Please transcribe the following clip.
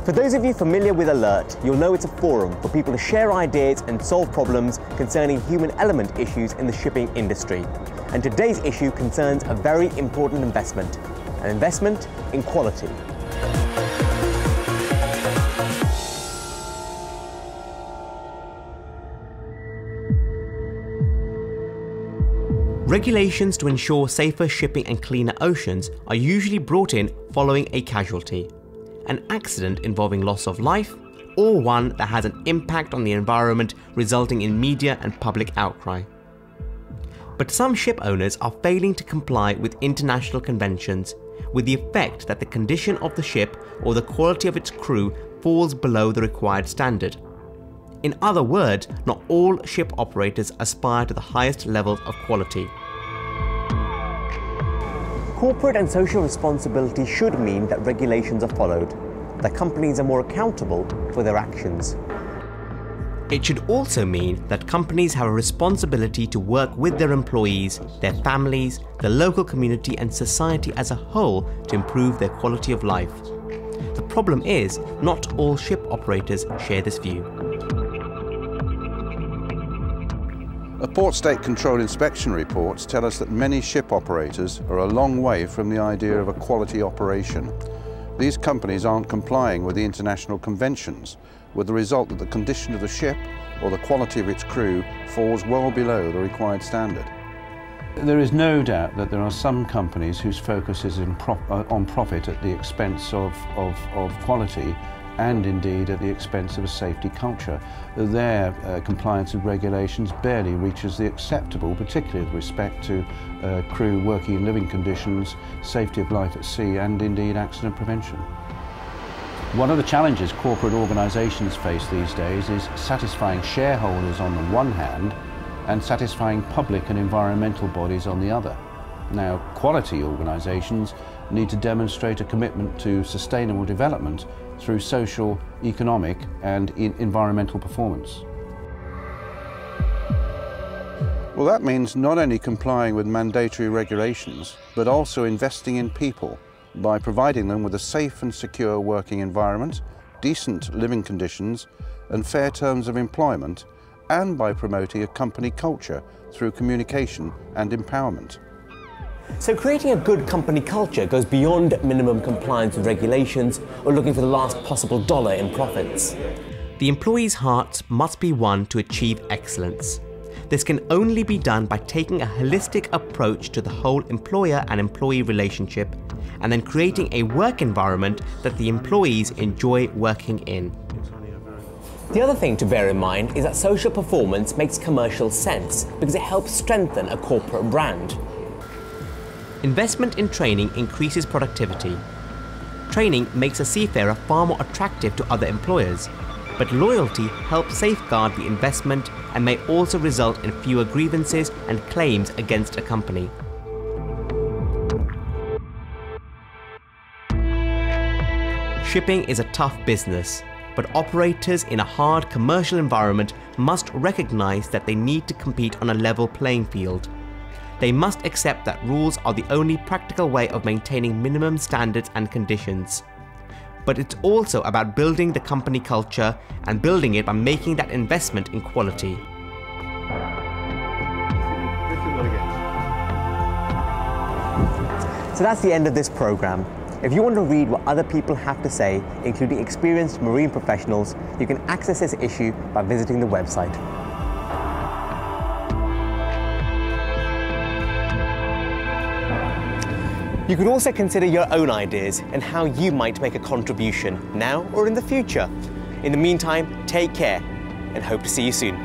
For those of you familiar with Alert, you'll know it's a forum for people to share ideas and solve problems concerning human element issues in the shipping industry. And today's issue concerns a very important investment, an investment in quality. Regulations to ensure safer shipping and cleaner oceans are usually brought in following a casualty, an accident involving loss of life, or one that has an impact on the environment resulting in media and public outcry. But some ship owners are failing to comply with international conventions, with the effect that the condition of the ship or the quality of its crew falls below the required standard. In other words, not all ship operators aspire to the highest levels of quality. Corporate and social responsibility should mean that regulations are followed, that companies are more accountable for their actions. It should also mean that companies have a responsibility to work with their employees, their families, the local community and society as a whole to improve their quality of life. The problem is, not all ship operators share this view. Port State Control inspection reports tell us that many ship operators are a long way from the idea of a quality operation. These companies aren't complying with the international conventions, with the result that the condition of the ship or the quality of its crew falls well below the required standard. There is no doubt that there are some companies whose focus is on profit at the expense of quality, and indeed at the expense of a safety culture. Their compliance with regulations barely reaches the acceptable, particularly with respect to crew working in living conditions, safety of life at sea and indeed accident prevention. One of the challenges corporate organisations face these days is satisfying shareholders on the one hand and satisfying public and environmental bodies on the other. Now, quality organisations need to demonstrate a commitment to sustainable development through social, economic and environmental performance. Well, that means not only complying with mandatory regulations, but also investing in people by providing them with a safe and secure working environment, decent living conditions and fair terms of employment, and by promoting a company culture through communication and empowerment. So creating a good company culture goes beyond minimum compliance with regulations or looking for the last possible dollar in profits. The employees' hearts must be won to achieve excellence. This can only be done by taking a holistic approach to the whole employer and employee relationship, and then creating a work environment that the employees enjoy working in. The other thing to bear in mind is that social performance makes commercial sense because it helps strengthen a corporate brand. Investment in training increases productivity. Training makes a seafarer far more attractive to other employers, but loyalty helps safeguard the investment and may also result in fewer grievances and claims against a company. Shipping is a tough business, but operators in a hard commercial environment must recognize that they need to compete on a level playing field. They must accept that rules are the only practical way of maintaining minimum standards and conditions. But it's also about building the company culture and building it by making that investment in quality. So that's the end of this program. If you want to read what other people have to say, including experienced marine professionals, you can access this issue by visiting the website. You could also consider your own ideas and how you might make a contribution now or in the future. In the meantime, take care and hope to see you soon.